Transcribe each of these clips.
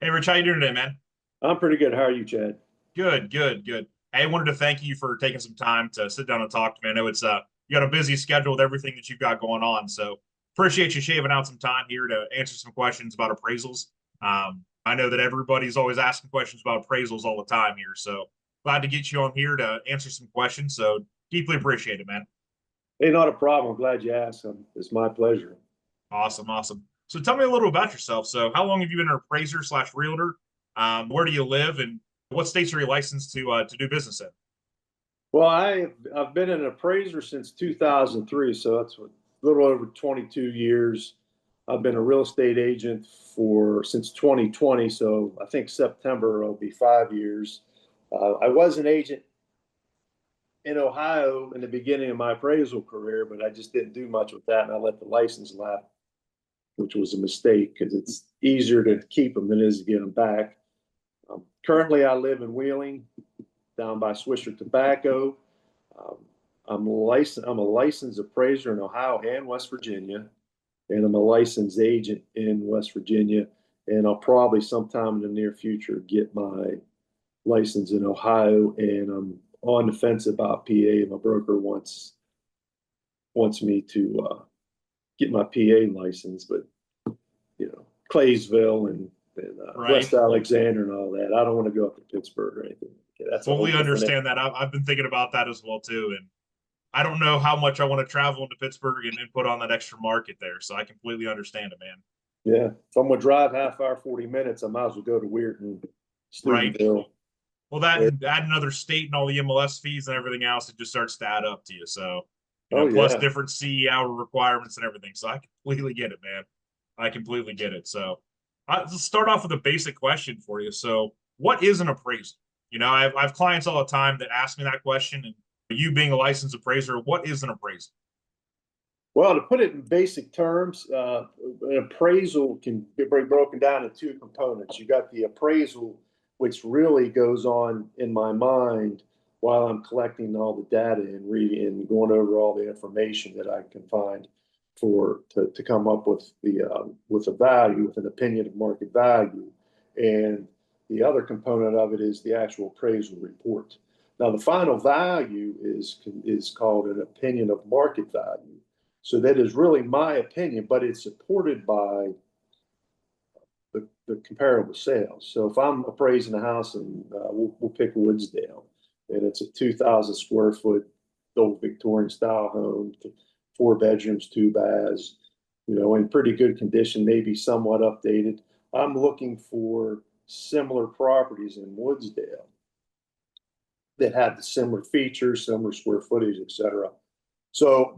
Hey, Rich, how you doing today, man? I'm pretty good. How are you, Chad? Good, good, good. Hey, I wanted to thank you for taking some time to sit down and talk to me. I know it's you got a busy schedule with everything that you've got going on, so appreciate you shaving out some time here to answer some questions about appraisals. I know that everybody's always asking questions about appraisals all the time here, so glad to get you on here to answer some questions. So deeply appreciate it, man. Hey, not a problem. Glad you asked. It's my pleasure. Awesome, awesome. So tell me a little about yourself. So how long have you been an appraiser slash realtor? Where do you live, and what states are you licensed to do business in? Well, I've been an appraiser since 2003, so that's a little over 22 years. I've been a real estate agent for since 2020, so I think September will be 5 years. I was an agent in Ohio in the beginning of my appraisal career, but I just didn't do much with that, and I let the license lapse, which was a mistake because it's easier to keep them than it is to get them back. Currently, I live in Wheeling, down by Swisher Tobacco. Um, I'm a licensed appraiser in Ohio and West Virginia, and I'm a licensed agent in West Virginia. And I'll probably sometime in the near future get my license in Ohio. And I'm on the fence about PA. My broker wants me to get my PA license, but Claysville and Right. West Alexander and all that. I don't want to go up to Pittsburgh or anything. Okay, that's a whole Fully different. understand that. I've been thinking about that as well too, and I don't know how much I want to travel into Pittsburgh and put on that extra market there. So I completely understand it, man. Yeah, if I'm gonna drive half hour, 40 minutes, I might as well go to Weirton, Right. Steubenville. Well, that Yeah. and add another state and all the MLS fees and everything else, it just starts to add up to you. So, Oh plus yeah. different CE hour requirements and everything. So I completely get it, man. I completely get it. So let's start off with a basic question for you. So, what is an appraisal? I have clients all the time that ask me that question, and you being a licensed appraiser, what is an appraisal? Well, to put it in basic terms, an appraisal can be broken down into two components. You got the appraisal, which really goes on in my mind while I'm collecting all the data and reading and going over all the information that I can find to come up with a value, with an opinion of market value. And the other component of it is the actual appraisal report. Now, the final value is called an opinion of market value. So that is really my opinion, but it's supported by the comparable sales. So if I'm appraising a house and we'll pick Woodsdale, and it's a 2,000 square foot old Victorian style home, 4 bedrooms, 2 baths, in pretty good condition, maybe somewhat updated. I'm looking for similar properties in Woodsdale that have the similar features, similar square footage, et cetera. So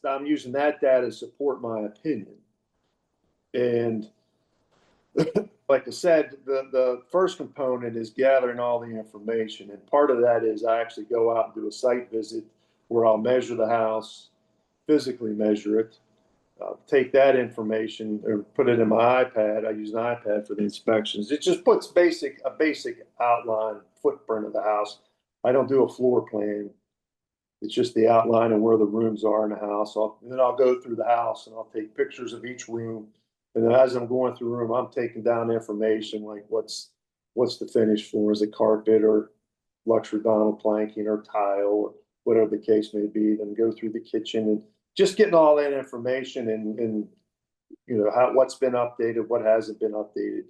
I'm using that data to support my opinion. And like I said, the first component is gathering all the information. And part of that is I actually go out and do a site visit where I'll measure the house, physically measure it, take that information or put it in my iPad. I use an iPad for the inspections. It just puts a basic outline footprint of the house. I don't do a floor plan. It's just the outline of where the rooms are in the house. And then I'll go through the house and I'll take pictures of each room. And then as I'm going through the room, I'm taking down information like what's the finish floor? Is it carpet or luxury vinyl planking or tile or whatever the case may be? Then go through the kitchen and just getting all that information and what's been updated, what hasn't been updated.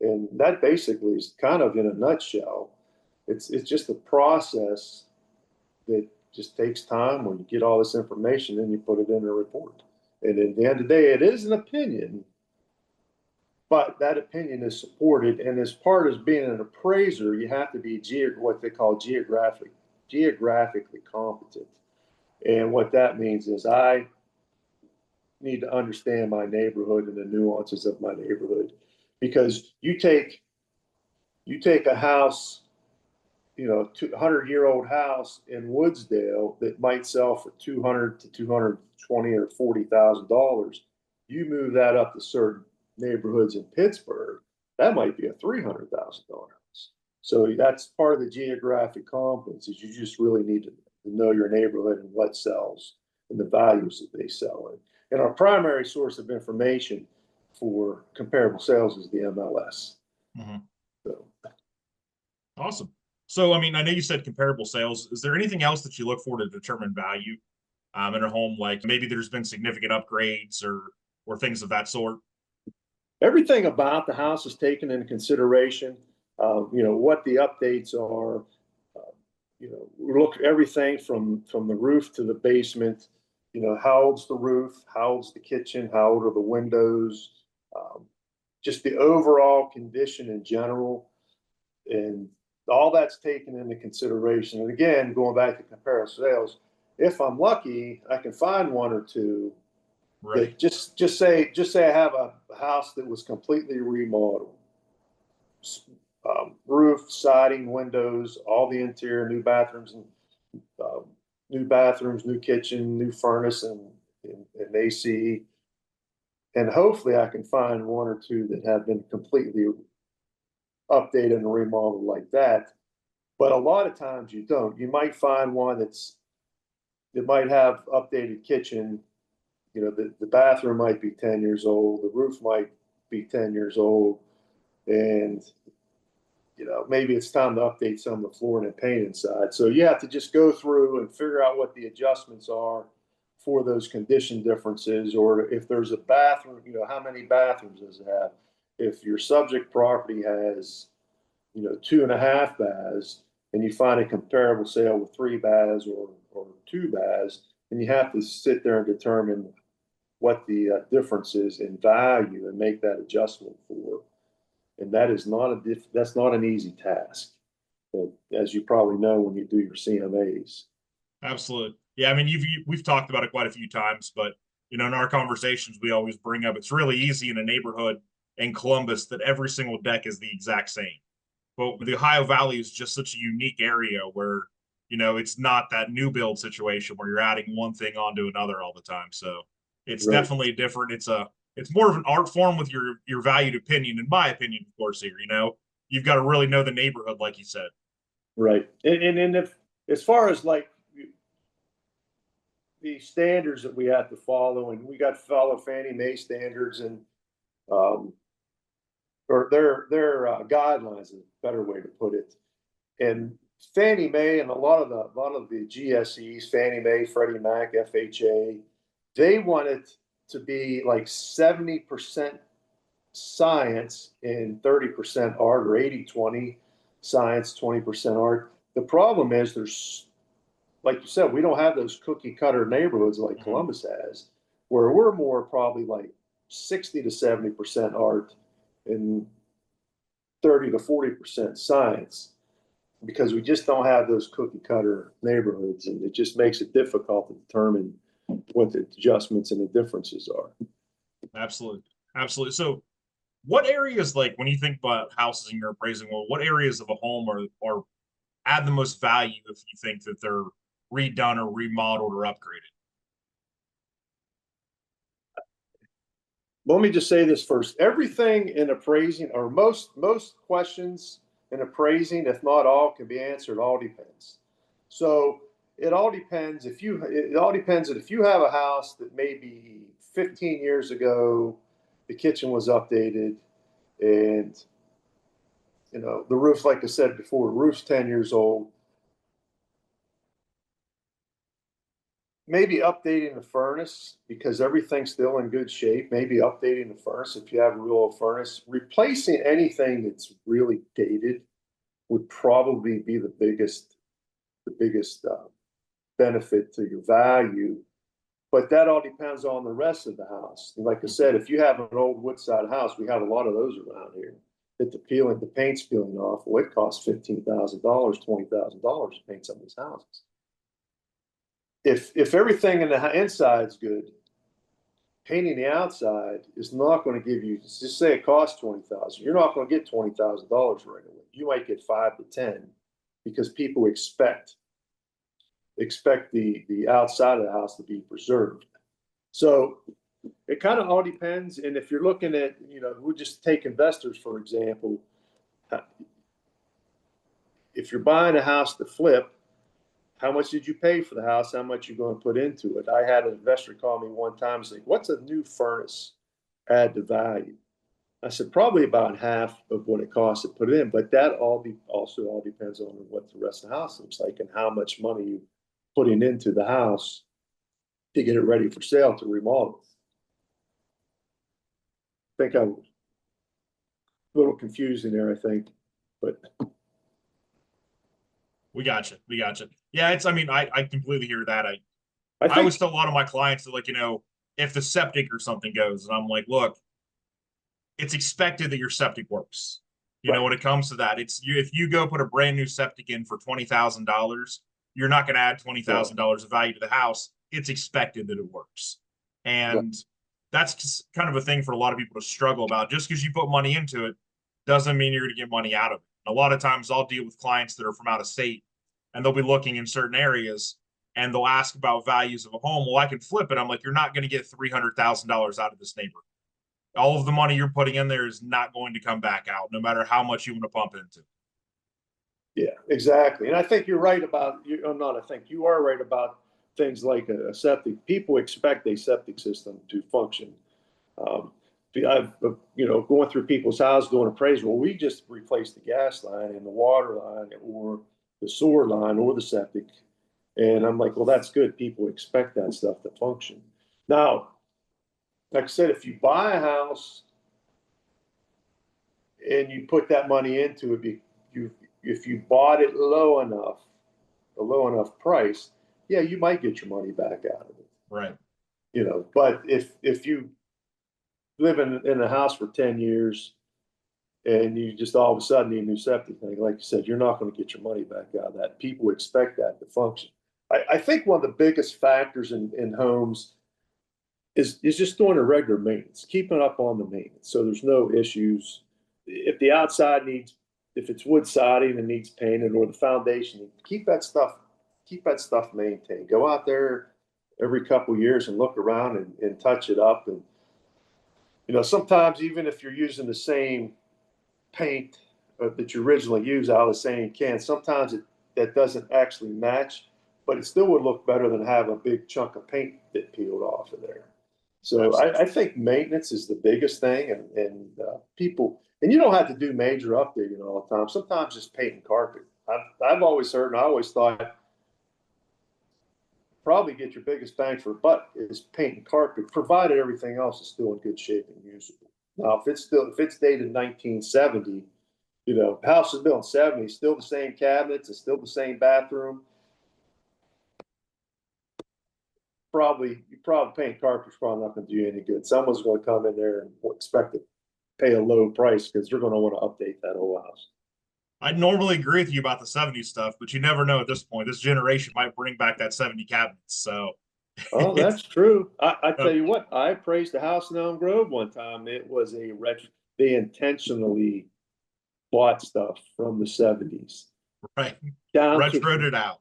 And that basically is kind of in a nutshell. It's just a process that just takes time when you get all this information and you put it in a report. And at the end of the day, it is an opinion, but that opinion is supported. And as part of being an appraiser, you have to be what they call geographically competent. And what that means is I need to understand my neighborhood and the nuances of my neighborhood. Because you take a house, 200-year-old house in Woodsdale that might sell for 200 to 220 or $40,000. You move that up to certain neighborhoods in Pittsburgh, that might be a $300,000 house. So that's part of the geographic competence is you just really need to know your neighborhood and what sells and the values that they sell in. And our primary source of information for comparable sales is the MLS. Mhm. So Awesome. So, I mean, I know you said comparable sales. Is there anything else that you look for to determine value in a home? Like maybe there's been significant upgrades or things of that sort. everything about the house is taken into consideration. What the updates are. We look at everything from the roof to the basement. How old's the roof? How old's the kitchen? How old are the windows? Um, just the overall condition in general, and all that's taken into consideration. And again, going back to compare sales, if I'm lucky, I can find one or two Right. that just say I have a house that was completely remodeled, roof, siding, windows, all the interior, um, new bathrooms, new kitchen, new furnace, and AC. And hopefully, I can find one or two that have been completely updated and remodeled like that. But a lot of times you don't. You might find one that might have updated kitchen. The bathroom might be 10 years old, the roof might be 10 years old, and maybe it's time to update some of the flooring and paint inside. So you have to just go through and figure out what the adjustments are for those condition differences, or if there's a bathroom, how many bathrooms does it have? If your subject property has, 2.5 baths, and you find a comparable sale with 3 baths or 2 baths, then you have to sit there and determine what the difference is in value and make that adjustment for. And that is not that's not an easy task, as you probably know when you do your CMAs. Absolutely. Yeah. I mean, we've talked about it quite a few times, but in our conversations, we always bring up it's really easy in a neighborhood in Columbus that every single deck is the exact same. But the Ohio Valley is just such a unique area where, it's not that new build situation where you're adding one thing onto another all the time. So it's Right, definitely different. It's more of an art form with your valued opinion, in my opinion, of course, here, you've got to really know the neighborhood, like you said. right. And if as far as like the standards that we have to follow, and we got to follow Fannie Mae standards, and um, or their guidelines is a better way to put it. And Fannie Mae and a lot of the GSEs, Fannie Mae, Freddie Mac, FHA, they want it to be like 70% science and 30% art, or 80-20 science, 20% art. The problem is there's, like you said, we don't have those cookie cutter neighborhoods like Mhm. Columbus has, where we're more probably like 60 to 70% art and 30 to 40% science, because we just don't have those cookie cutter neighborhoods, and it just makes it difficult to determine what the adjustments and the differences are. Absolutely. Absolutely. So what areas, like when you think about houses in your appraising world, what areas of a home are add the most value if you think that they're redone or remodeled or upgraded? Let me just say this first. Everything in appraising, or most questions in appraising, if not all, can be answered. All depends. So it all depends. It all depends that if you have a house that maybe 15 years ago, the kitchen was updated, and the roof, like I said before, the roof's 10 years old. Maybe updating the furnace because everything's still in good shape. Maybe updating the furnace if you have a real old furnace. Replacing anything that's really dated would probably be the biggest benefit to your value. But that all depends on the rest of the house. Like I said, if you have an old wood side house, we have a lot of those around here. That the paint's peeling off. Well, it costs $15,000, $20,000 to paint some of these houses. If everything in the inside's good, painting the outside is not going to give you. Just say it costs 20,000. You're not going to get $20,000 right away. You might get 5 to 10, because people expect the outside of the house to be preserved. So it kind of all depends. And if you're looking at, we'll just take investors for example. If you're buying a house to flip, how much did you pay for the house? How much you going to put into it? I had an investor call me one time and say, "What's a new furnace add to value?" I said, probably about half of what it costs to put it in, but that also all depends on what the rest of the house looks like and how much money you putting into the house to get it ready for sale to remodel. I think I'm a little confusing there, I think, but We got you. We got you. Yeah, it's, I mean, I completely hear that. I I always think, tell a lot of my clients that, like, if the septic or something goes, and I'm like, look, it's expected that your septic works. right, When it comes to that, it's you, if you go put a brand new septic in for $20,000, you're not going to add no, $20,000 of value to the house. It's expected that it works. right, And that's kind of a thing for a lot of people to struggle about. Just because you put money into it doesn't mean you're going to get money out of it. A lot of times I'll deal with clients that are from out of state and they'll be looking in certain areas and they'll ask about values of a home. Well, I can flip it. I'm like, you're not going to get $300,000 out of this neighborhood. All of the money you're putting in there is not going to come back out, no matter how much you want to pump into. yeah, exactly. And I think you're right about, you, oh, not, I think you are right about things like a septic. People expect a septic system to function. Um, I've, going through people's houses doing appraisal, well, we just replaced the gas line and the water line or the sewer line or the septic. And I'm like, well, that's good. People expect that stuff to function. Now, like I said, if you buy a house and you put that money into it, you if you bought it low enough, a low enough price, yeah, you might get your money back out of it. Right. But if you live in a house for 10 years and you just all of a sudden need a new septic tank, like you said, you're not going to get your money back out of that. People expect that to function. I think one of the biggest factors in homes is just doing a regular maintenance, keeping up on the maintenance. So there's no issues. If the outside needs, if it's wood siding and needs painted or the foundation, keep that stuff maintained. Go out there every couple of years and look around and touch it up. And, sometimes even if you're using the same paint that you originally used out of the same can, sometimes that doesn't actually match, but it still would look better than have a big chunk of paint that peeled off of there. So Absolutely. I think maintenance is the biggest thing, and people, and you don't have to do major updating all the time. Sometimes just paint and carpet. I've always heard, and I always thought, probably get your biggest bang for buck is paint and carpet, provided everything else is still in good shape and usable. Now, if it's dated 1970, house is built in 70, still the same cabinets, it's still the same bathroom. Probably paint carpet's probably not going to do you any good. Someone's going to come in there and expect to pay a low price because they're going to want to update that whole house. I'd normally agree with you about the 70s stuff, but you never know at this point. This generation might bring back that 70 cabinets. So Oh, it's that's true. I tell you what, I appraised a house in Elm Grove one time. It was a retro. They intentionally bought stuff from the 70s right. down to Retroed it out.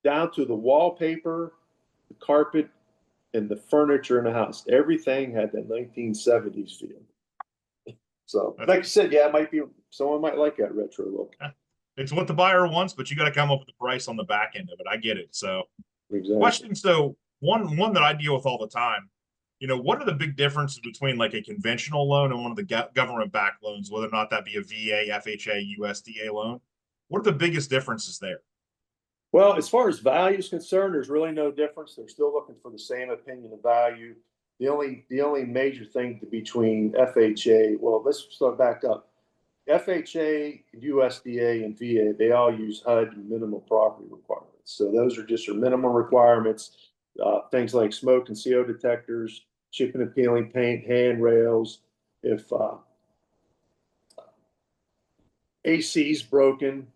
the wallpaper, the carpet, and the furniture in the house. Everything had that 1970s feel. So, like I said, yeah, it might be someone might like that retro look. It's what the buyer wants, but you got to come up with the price on the back end of it. I get it. So Exactly. questions though, one that I deal with all the time. What are the big differences between like a conventional loan and one of the government-backed loans, whether or not that be a VA, FHA, USDA loan? What are the biggest differences there? Well, as far as value is concerned, there's really no difference. They're still looking for the same opinion of value. The only major thing between FHA, well, let's start back up. FHA, USDA, and VA, they all use HUD minimum property requirements. So those are just your minimum requirements. Things like smoke and CO detectors, chip and peeling paint, handrails. If AC's broken,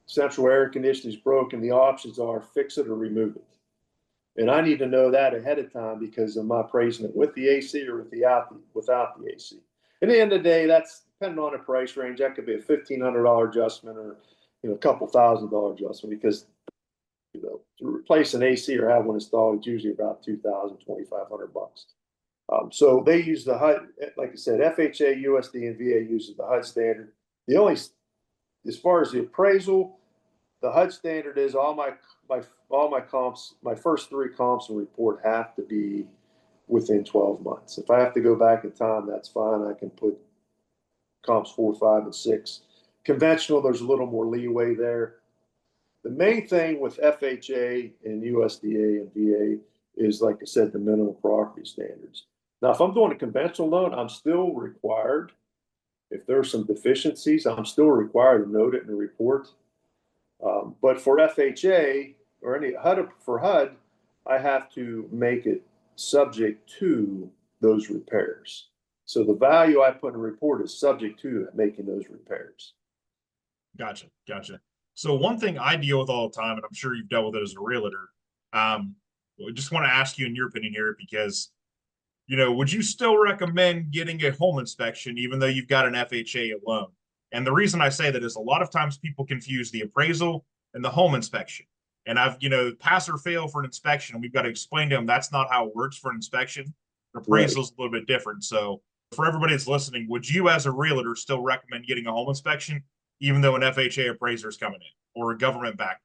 central air conditioning is broken, the options are fix it or remove it. And I need to know that ahead of time because of my praising it with the AC or without the AC. At the end of the day, that's depending on the price range. That could be a $1,500 adjustment or a couple $1,000 adjustment because to replace an AC or have one installed, it's usually about $2,000, $2,500. So they use the HUD, like I said, FHA, USD, and VA uses the HUD standard. The only, as far as the appraisal, the HUD standard is all my comps, my first three comps and report have to be within 12 months. If I have to go back in time, that's fine. I can put comps 4, 5, and 6. Conventional, there's a little more leeway there. The main thing with FHA and USDA and VA is, like I said, the minimum property standards. Now, if I'm doing a conventional loan, I'm still required, if there's some deficiencies, I'm still required to note it in a report. But for FHA or any HUD, for HUD, I have to make it subject to those repairs. So the value I put in a report is subject to making those repairs. Gotcha. Gotcha. So one thing I deal with all the time, and I'm sure you've dealt with it as a realtor, I just want to ask you in your opinion here, because, would you still recommend getting a home inspection even though you've got an FHA loan? And the reason I say that is a lot of times people confuse the appraisal and the home inspection. And I've, pass or fail for an inspection, and we've got to explain to them that's not how it works for an inspection. The appraisal is a little bit different. So for everybody that's listening, would you as a realtor still recommend getting a home inspection even though an FHA appraiser is coming in or a government backed?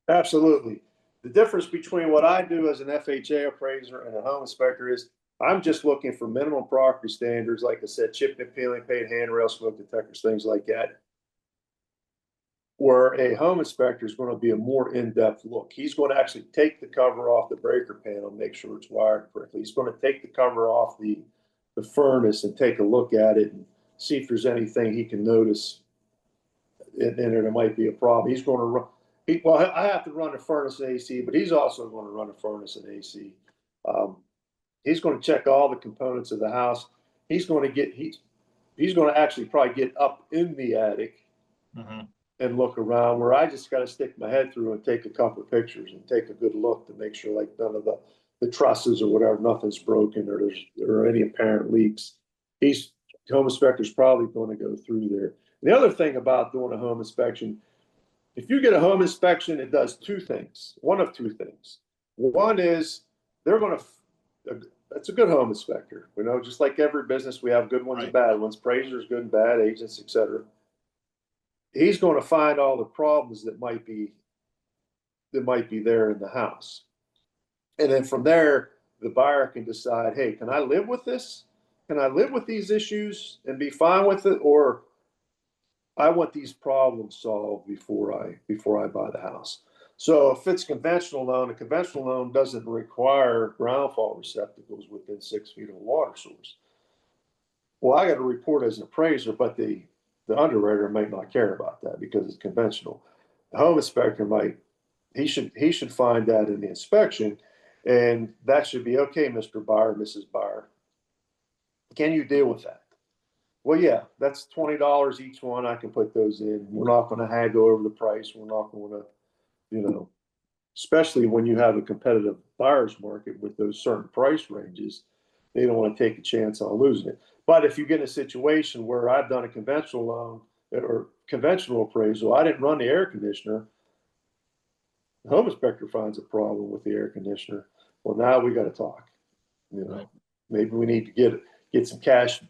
Absolutely. The difference between what I do as an FHA appraiser and a home inspector is I'm just looking for minimum property standards, like I said, chipping and peeling, paint handrails, smoke detectors, things like that. Where a home inspector is going to be a more in-depth look. He's going to actually take the cover off the breaker panel, make sure it's wired correctly. He's going to take the cover off the furnace and take a look at it and see if there's anything he can notice and there might be a problem. He's going to run. Well, I have to run a furnace and AC, but he's also going to run a furnace and AC. He's going to check all the components of the house. He's going to actually probably get up in the attic and look around, where I just got to stick my head through and take a couple of pictures and take a good look to make sure like none of the trusses or whatever, nothing's broken or there are any apparent leaks. Home inspector's probably going to go through there. The other thing about doing a home inspection, if you get a home inspection, it does two things. One of two things. One is it's a good home inspector. Just like every business, we have good ones and bad ones, appraisers, good and bad, agents, etc. He's going to find all the problems that might be there in the house. And then from there, the buyer can decide, hey, can I live with this? Can I live with these issues and be fine with it? Or I want these problems solved before I buy the house. So if it's a conventional loan doesn't require ground fault receptacles within 6 feet of a water source. Well, I got to report as an appraiser, but the underwriter might not care about that because it's conventional. The home inspector he should find that in the inspection, and that should be okay, Mr. Buyer, Mrs. Buyer. Can you deal with that? Well, yeah, that's $20 each one. I can put those in. We're not going to haggle over the price. We're not going to, especially when you have a competitive buyer's market with those certain price ranges, they don't want to take a chance on losing it. But if you get in a situation where I've done a conventional loan or conventional appraisal, I didn't run the air conditioner. The home inspector finds a problem with the air conditioner. Well, now we got to talk. Maybe we need to get some cash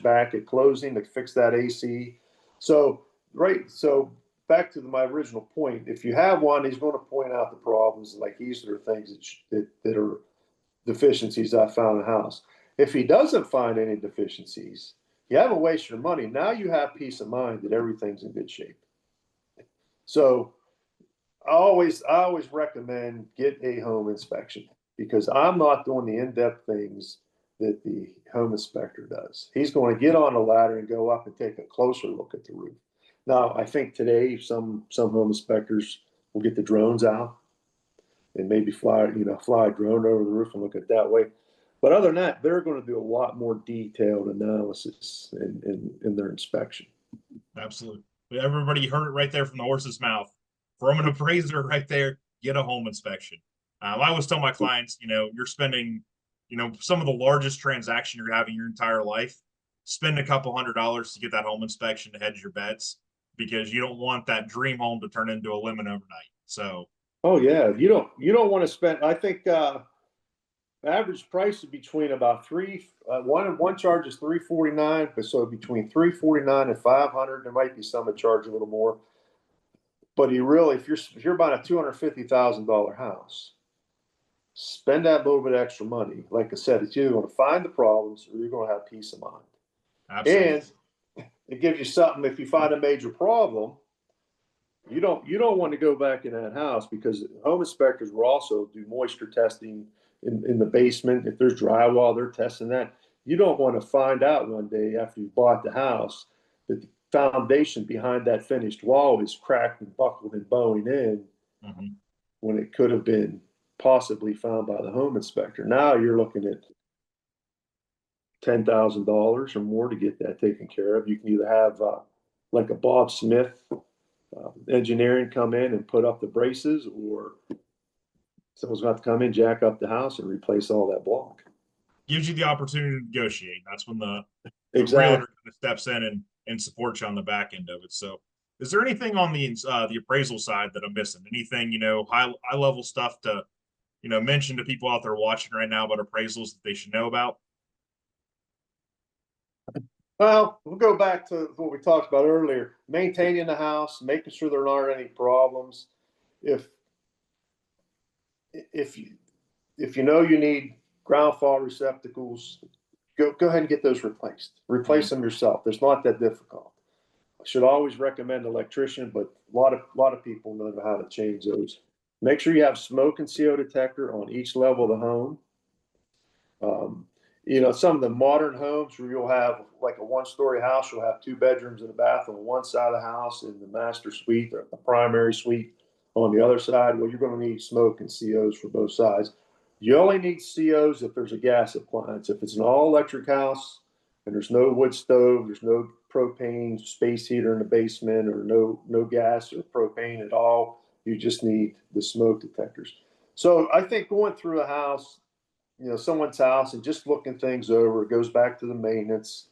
back at closing to fix that AC. So back to my original point, if you have one, he's going to point out the problems, like these are things that are deficiencies I found in the house. If he doesn't find any deficiencies, you haven't wasted your money. Now you have peace of mind that everything's in good shape. So I always recommend get a home inspection, because I'm not doing the in-depth things that the home inspector does. He's going to get on a ladder and go up and take a closer look at the roof. Now, I think today some home inspectors will get the drones out and maybe fly a drone over the roof and look at it that way. But other than that, they're going to do a lot more detailed analysis in their inspection. Absolutely. Everybody heard it right there from the horse's mouth. From an appraiser right there, get a home inspection. I always tell my clients, you're spending, some of the largest transaction you're having your entire life. Spend a couple $100s to get that home inspection to hedge your bets, because you don't want that dream home to turn into a lemon overnight. So. Oh yeah, you don't want to spend. I think average price is between about one charge is $349, but so between $349 and $500. There might be some that charge a little more. But if you're buying a $250,000 house, spend that little bit of extra money. Like I said, it's either going to find the problems or you're going to have peace of mind. Absolutely. And it gives you something if you find a major problem. You don't want to go back in that house, because home inspectors will also do moisture testing in the basement. If there's drywall, they're testing that. You don't want to find out one day after you bought the house that the foundation behind that finished wall is cracked and buckled and bowing in, Mhm. when it could have been possibly found by the home inspector. Now you're looking at $10,000 or more to get that taken care of. You can either have like a Bob Smith engineering come in and put up the braces, or someone's got to come in, jack up the house, and replace all that block. Gives you the opportunity to negotiate. That's when the Exactly. realtor kind of steps in and supports you on the back end of it. So, is there anything on the appraisal side that I'm missing? Anything, high level stuff to mention to people out there watching right now about appraisals that they should know about? Well, we'll go back to what we talked about earlier: maintaining the house, making sure there aren't any problems. If if you if you know you need ground fault receptacles, go ahead and get those replaced. Replace them yourself. It's not that difficult. I should always recommend an electrician, but a lot of people know how to change those. Make sure you have smoke and CO detector on each level of the home. Um, some of the modern homes where you'll have like a one-story house, you'll have two bedrooms and a bath on one side of the house, and the master suite or the primary suite on the other side. Well, you're going to need smoke and COs for both sides. You only need COs if there's a gas appliance. If it's an all-electric house and there's no wood stove, there's no propane space heater in the basement, or no gas or propane at all, you just need the smoke detectors. So I think going through a house, someone's house, and just looking things over, it goes back to the maintenance.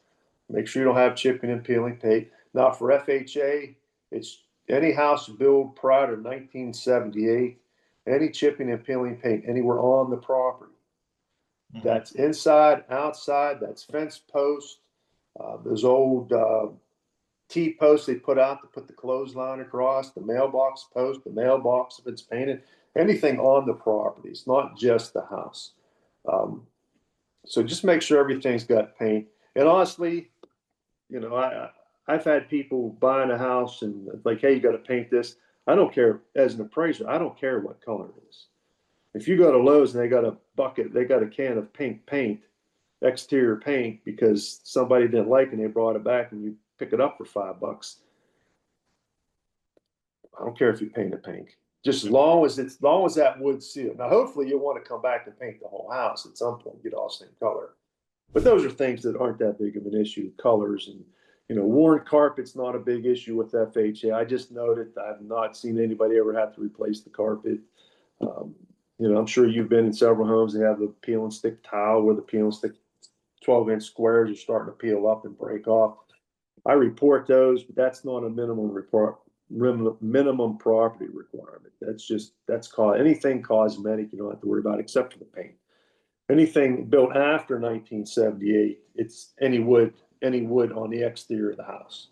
Make sure you don't have chipping and peeling paint. Now for FHA, it's any house built prior to 1978, any chipping and peeling paint anywhere on the property. Mhm. That's inside, outside, that's fence post, those old T-posts they put out to put the clothesline across, the mailbox post, the mailbox if it's painted, anything on the property. It's not just the house. So just make sure everything's got paint. And honestly, I've had people buying a house and it's like, hey, you got to paint this. I don't care. As an appraiser, I don't care what color it is. If you go to Lowe's and they got a bucket, they got a can of pink paint, exterior paint, because somebody didn't like it and they brought it back, and you pick it up for $5. I don't care if you paint it pink, just as long as that wood seal. Now, hopefully, you'll want to come back and paint the whole house at some point, get all the same color. But those are things that aren't that big of an issue. Colors and worn carpet's not a big issue with FHA. I just noted I've not seen anybody ever have to replace the carpet. Um, I'm sure you've been in several homes. They have the peel and stick tile where the peel and stick 12-inch squares are starting to peel up and break off. I report those, but that's not a minimum property requirement. That's anything cosmetic you don't have to worry about, except for the paint. Anything built after 1978, it's any wood on the exterior of the house.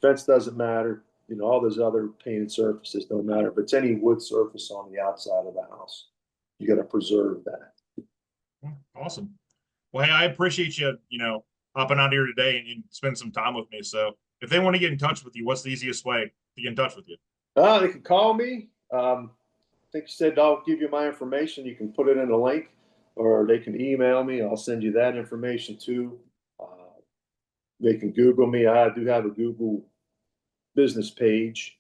Fence doesn't matter. All those other painted surfaces don't matter. If it's any wood surface on the outside of the house, you got to preserve that. Awesome. Well, hey, I appreciate you, hopping out here today and spending some time with me. So, if they want to get in touch with you, what's the easiest way to get in touch with you? They can call me. I think you said I'll give you my information. You can put it in a link, or they can email me. I'll send you that information too. They can Google me. I do have a Google business page.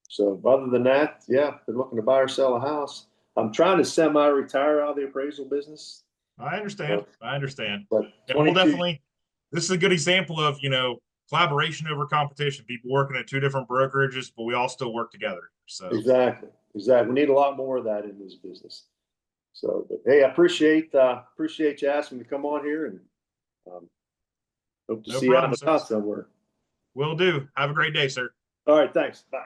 So other than that, yeah, they're looking to buy or sell a house. I'm trying to semi-retire out of the appraisal business. I understand. I understand. But And we'll 22. definitely, this is a good example of, collaboration over competition. People working at two different brokerages, but we all still work together. So Exactly. We need a lot more of that in this business. So, but hey, I appreciate you asking me to come on here, and um, hope to no see you out problem, of the sir. house somewhere. Will do. Have a great day, sir. All right, thanks. Bye.